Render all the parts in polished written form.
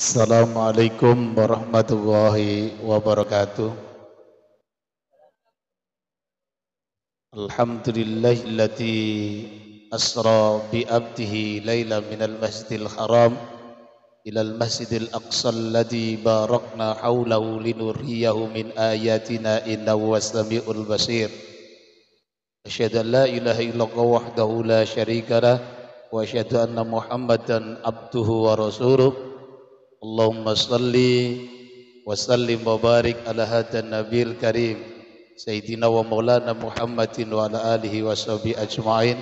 Assalamualaikum warahmatullahi wabarakatuh. Alhamdulillahilladzi asra bi abdihi laila minal masjidil haram ilal masjidil aqsa alladzi barakna haulahu linuriyahu min ayatina innahu was-sami'ul basir. Asyhadu an la ilaha illallah wahdahu la syarika lah wa asyhadu anna Muhammadan abduhu wa rasuluh. Allahumma salli wa sallim wa barik ala hadan nabiyil karim Sayyidina wa maulana Muhammadin wa ala alihi wa sahbihi ajma'in.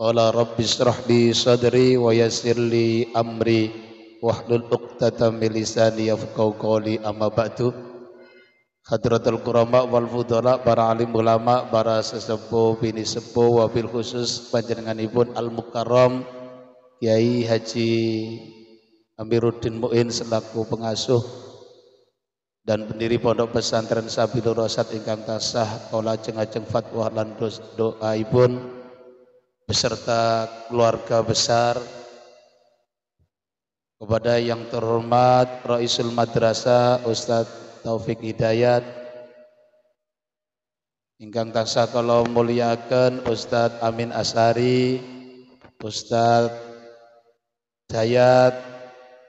Qala rabbi israh li sadri wa yassir li amri wahlul 'uqdatam min lisani yafqahu qawli, amma ba'du. Hadratul kurama wal fudala, para alim ulama, para sesepuh bini sepuh, wabil khusus panjenenganipun Al Mukarram Kiai Haji Amiruddin Mu'in selaku pengasuh dan pendiri Pondok Pesantren Sabilur Rasyad ingkang tansah kula ajeng-ajeng fatwa lan doaipun beserta keluarga besar, kepada yang terhormat Raisul Madrasah Ustadz Taufik Hidayat, ingkang tansah kula mulyakaken Ustadz Amin Asyari, Ustadz Dayat,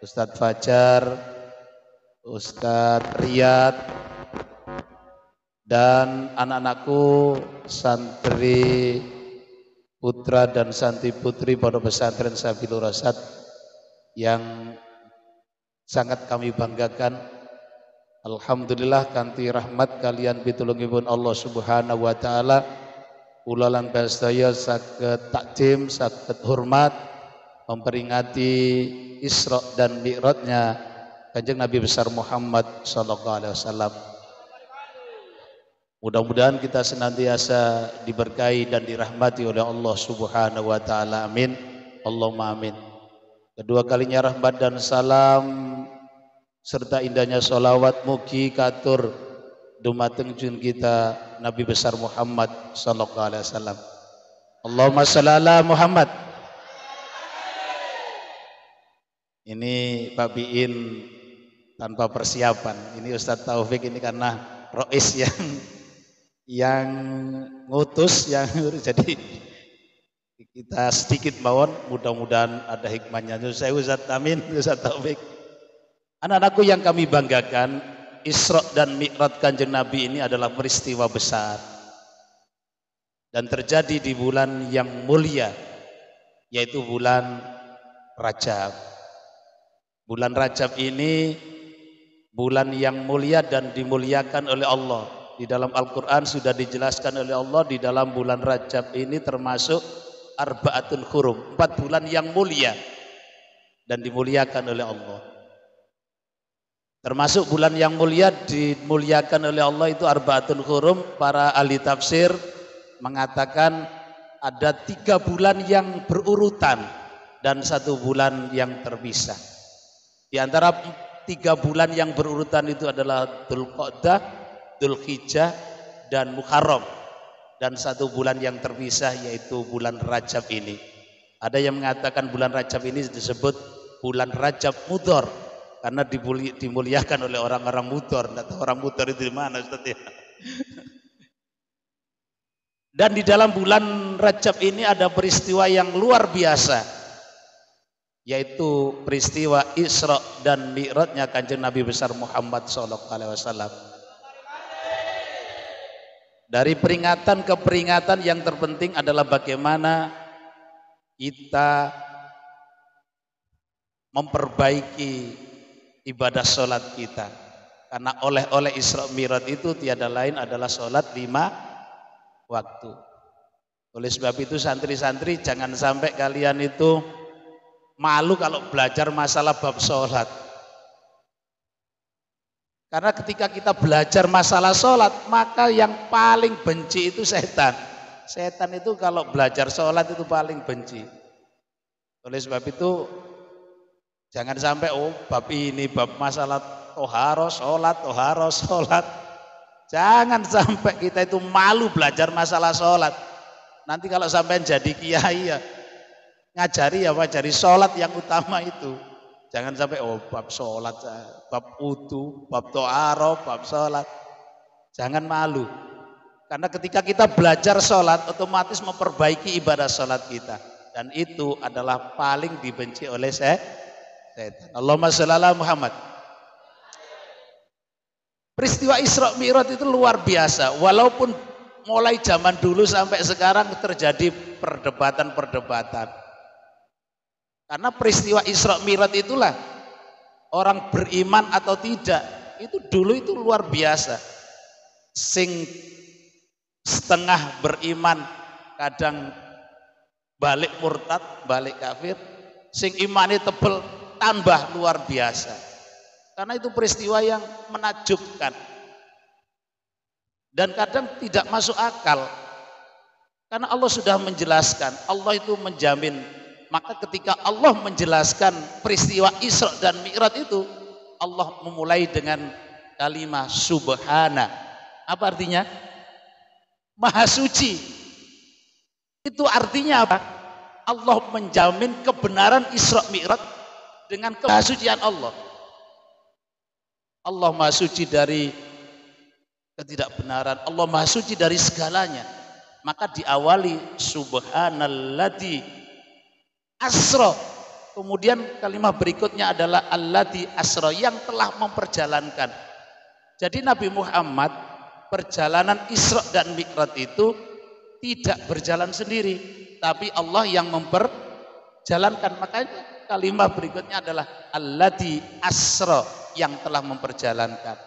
Ustadz Fajar, Ustadz Riyad, dan anak-anakku santri putra dan santri putri Pondok Pesantren Sabilur Rasyad yang sangat kami banggakan. Alhamdulillah kanthi rahmat kalian pitulungipun Allah Subhanahu wa taala, kula lan sedaya saged takdim, saged hormat memperingati Isra dan Mi'rajnya Kanjeng Nabi besar Muhammad sallallahu alaihi wasallam. Mudah-mudahan kita senantiasa diberkahi dan dirahmati oleh Allah Subhanahu wa taala. Amin. Allahumma amin. Kedua kalinya rahmat dan salam serta indahnya sholawat mugi katur dumateng jun kita Nabi besar Muhammad sallallahu alaihi wasallam. Allahumma shalli ala Muhammad. Ini Pak Biin tanpa persiapan. Ini Ustadz Taufik ini karena Rois yang ngutus, yang jadi kita sedikit mawon, mudah-mudahan ada hikmahnya. Saya Ustadz Amin, Ustadz Taufik. Anak-anakku yang kami banggakan, Isra dan Mi'raj Kanjeng Nabi ini adalah peristiwa besar dan terjadi di bulan yang mulia, yaitu bulan Rajab. Bulan Rajab ini bulan yang mulia dan dimuliakan oleh Allah. Di dalam Al-Quran sudah dijelaskan oleh Allah, di dalam bulan Rajab ini termasuk arba'atul hurum, 4 bulan yang mulia dan dimuliakan oleh Allah. Termasuk bulan yang mulia dimuliakan oleh Allah itu arba'atul hurum. Para ahli tafsir mengatakan ada 3 bulan yang berurutan dan 1 bulan yang terpisah. Di antara 3 bulan yang berurutan itu adalah Dzulqa'dah, Dzulhijjah, dan Muharram. Dan 1 bulan yang terpisah yaitu bulan Rajab ini. Ada yang mengatakan bulan Rajab ini disebut bulan Rajab Mudhor karena dimuliakan oleh orang-orang Mudhor. Tidak tahu orang Mudhor itu di mana, Ustaz ya. Dan di dalam bulan Rajab ini ada peristiwa yang luar biasa, yaitu peristiwa Isra dan Mi'rajnya Kanjeng Nabi besar Muhammad sallallahu alaihi wasallam. Dari peringatan ke peringatan yang terpenting adalah bagaimana kita memperbaiki ibadah sholat kita. Karena oleh Isra Mi'raj itu tiada lain adalah sholat 5 waktu. Oleh sebab itu santri-santri jangan sampai kalian itu malu kalau belajar masalah bab sholat. Karena ketika kita belajar masalah sholat, maka yang paling benci itu setan. Setan itu kalau belajar sholat itu paling benci. Oleh sebab itu jangan sampai bab ini bab masalah toharo sholat. Jangan sampai kita itu malu belajar masalah sholat. Nanti kalau sampai jadi kiai ya ngajari sholat yang utama itu. Jangan sampai bab sholat, bab wudu, bab to'aroh, bab sholat. Jangan malu. Karena ketika kita belajar sholat, otomatis memperbaiki ibadah sholat kita. Dan itu adalah paling dibenci oleh setan. Allahumma sholli ala Muhammad. Peristiwa Isra Mi'raj itu luar biasa. Walaupun mulai zaman dulu sampai sekarang terjadi perdebatan-perdebatan. Karena peristiwa Isra Mi'raj itulah orang beriman atau tidak. Itu dulu itu luar biasa. Sing setengah beriman kadang balik murtad, balik kafir. Sing imani tebel tambah luar biasa. Karena itu peristiwa yang menakjubkan dan kadang tidak masuk akal. Karena Allah sudah menjelaskan, Allah itu menjamin. Maka ketika Allah menjelaskan peristiwa Isra dan Mi'raj itu, Allah memulai dengan kalimat subhana. Apa artinya? Maha suci. Itu artinya apa? Allah menjamin kebenaran Isra Mi'raj dengan kemahasucian Allah. Allah maha suci dari ketidakbenaran, Allah maha suci dari segalanya. Maka diawali subhanalladzi asra. Kemudian kalimat berikutnya adalah alladzi asra, yang telah memperjalankan. Jadi Nabi Muhammad perjalanan Isra dan Mi'raj itu tidak berjalan sendiri, tapi Allah yang memperjalankan. Makanya kalimat berikutnya adalah alladzi asra, yang telah memperjalankan.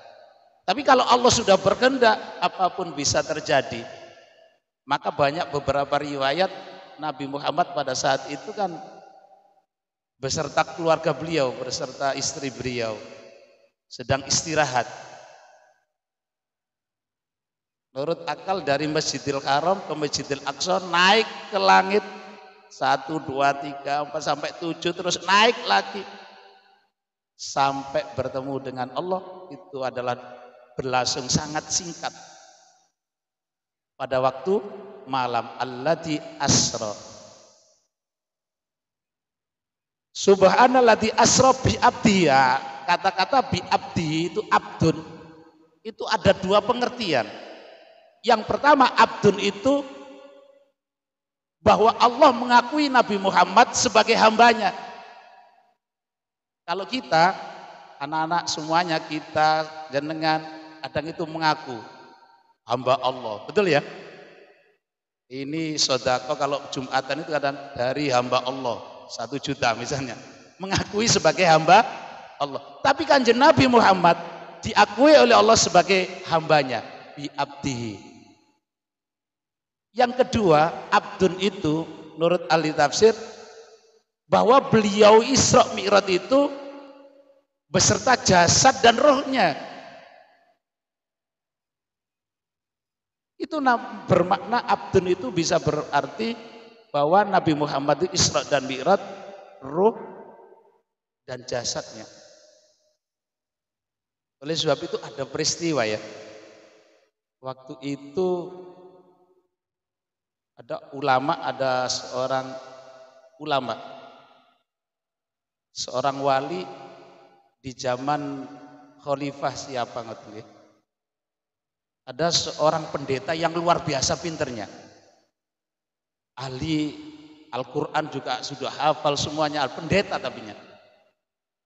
Tapi kalau Allah sudah berkehendak, apapun bisa terjadi. Maka banyak beberapa riwayat Nabi Muhammad pada saat itu kan beserta keluarga beliau, beserta istri beliau sedang istirahat. Menurut akal dari Masjidil Haram ke Masjidil Aqsa naik ke langit 1, 2, 3, 4 sampai 7 terus naik lagi sampai bertemu dengan Allah. Itu adalah berlangsung sangat singkat pada waktu malam. Alladzi asra. Subhanalladzi asra bi abdi. Kata-kata bi abdi itu abdun. Itu ada dua pengertian. Yang pertama, abdun itu bahwa Allah mengakui Nabi Muhammad sebagai hambanya. Kalau kita, anak-anak semuanya, kita jenengan kadang itu mengaku hamba Allah, betul ya? Ini sedekah kalau Jumatan itu kadang dari hamba Allah 1 juta misalnya, mengakui sebagai hamba Allah. Tapi Kanjeng Nabi Muhammad diakui oleh Allah sebagai hambanya, bi abdihi. Yang kedua, abdun itu menurut ahli tafsir bahwa beliau Isra Mi'raj itu beserta jasad dan rohnya. Itu bermakna abdun itu bisa berarti bahwa Nabi Muhammad itu Isra dan Mi'raj, roh dan jasadnya. Oleh sebab itu ada peristiwa ya. Waktu itu ada ulama, ada seorang ulama, seorang wali di zaman khalifah siapa ngerti? Ada seorang pendeta yang luar biasa pinternya, ahli Al-Quran juga sudah hafal semuanya, pendeta tapinya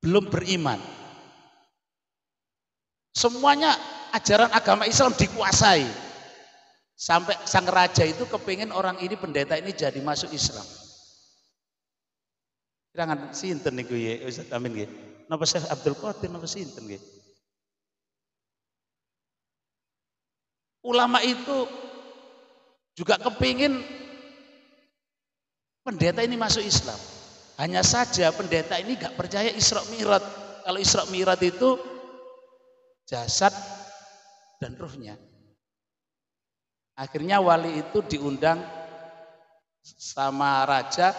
belum beriman. Semuanya ajaran agama Islam dikuasai, sampai sang raja itu kepingin orang ini, pendeta ini jadi masuk Islam. Jangan sinten niku ya Ustaz Amin nggih. Napa Syekh Abdul Qadir napa sinten nggih. Ulama itu juga kepingin pendeta ini masuk Islam. Hanya saja pendeta ini gak percaya Isra Mi'raj. Kalau Isra Mi'raj itu jasad dan ruhnya. Akhirnya wali itu diundang sama raja,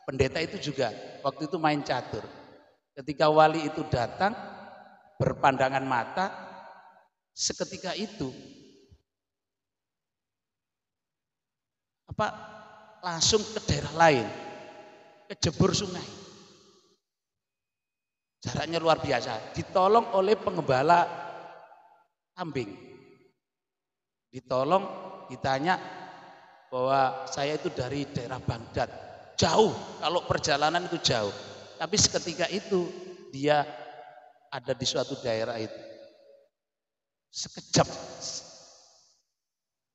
pendeta itu juga waktu itu main catur. Ketika wali itu datang berpandangan mata, seketika itu langsung ke daerah lain, ke jebur sungai. Jaraknya luar biasa. Ditolong oleh pengembala kambing. Ditolong, ditanya bahwa saya itu dari daerah Baghdad. Jauh, kalau perjalanan itu jauh. Tapi seketika itu dia ada di suatu daerah itu. Sekejap.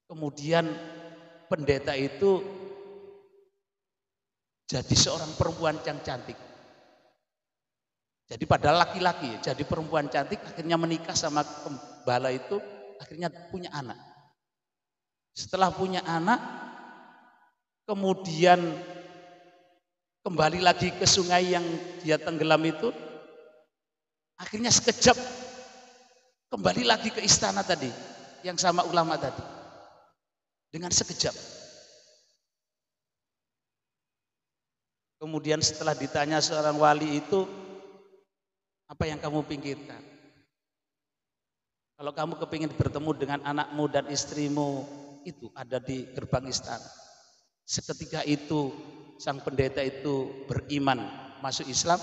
Kemudian pendeta itu jadi seorang perempuan yang cantik. Jadi padahal laki-laki, jadi perempuan cantik, akhirnya menikah sama gembala itu, akhirnya punya anak. Setelah punya anak, kemudian kembali lagi ke sungai yang dia tenggelam itu, akhirnya sekejap kembali lagi ke istana tadi, yang sama ulama tadi, dengan sekejap. Kemudian setelah ditanya seorang wali itu, apa yang kamu pikirkan? Kalau kamu kepingin bertemu dengan anakmu dan istrimu, itu ada di gerbang istana. Seketika itu sang pendeta itu beriman masuk Islam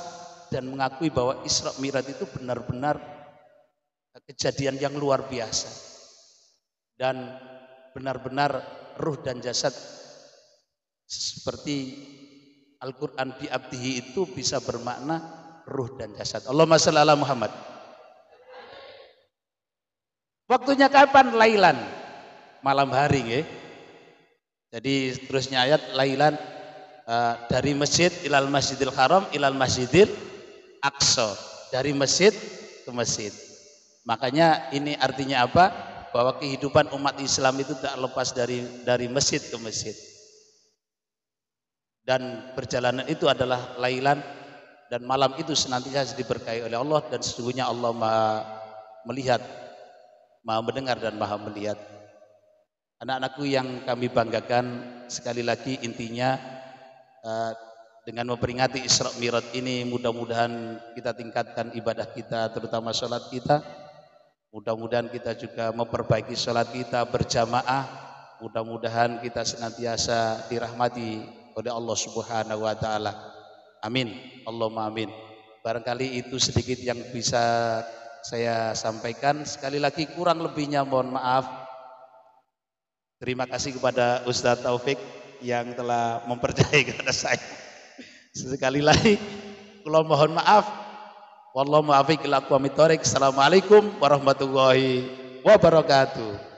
dan mengakui bahwa Isra Mi'raj itu benar-benar kejadian yang luar biasa. Dan benar-benar ruh dan jasad seperti Al-Quran bi abdihi itu bisa bermakna ruh dan jasad. Allahumma shalli ala Muhammad. Waktunya kapan? Lailan, malam hari nggih. Jadi terusnya ayat lailan, dari masjid ilal masjidil haram ilal masjidil aqsa, dari masjid ke masjid. Makanya ini artinya apa? Bahwa kehidupan umat Islam itu tak lepas dari masjid ke masjid. Dan perjalanan itu adalah lailan, dan malam itu senantiasa diberkahi oleh Allah, dan sesungguhnya Allah Maha melihat, Maha mendengar, dan Maha melihat. Anak-anakku yang kami banggakan, sekali lagi intinya dengan memperingati Isra Mi'raj ini, mudah-mudahan kita tingkatkan ibadah kita, terutama sholat kita. Mudah-mudahan kita juga memperbaiki sholat kita berjamaah. Mudah-mudahan kita senantiasa dirahmati oleh Allah Subhanahu wa Ta'ala. Amin, Allahumma amin. Barangkali itu sedikit yang bisa saya sampaikan. Sekali lagi kurang lebihnya mohon maaf. Terima kasih kepada Ustadz Taufik yang telah mempercayai kepada saya. Sekali lagi, kula mohon maaf. Wallahu muwaffiq ila aqwamit thoriq. Assalamualaikum warahmatullahi wabarakatuh.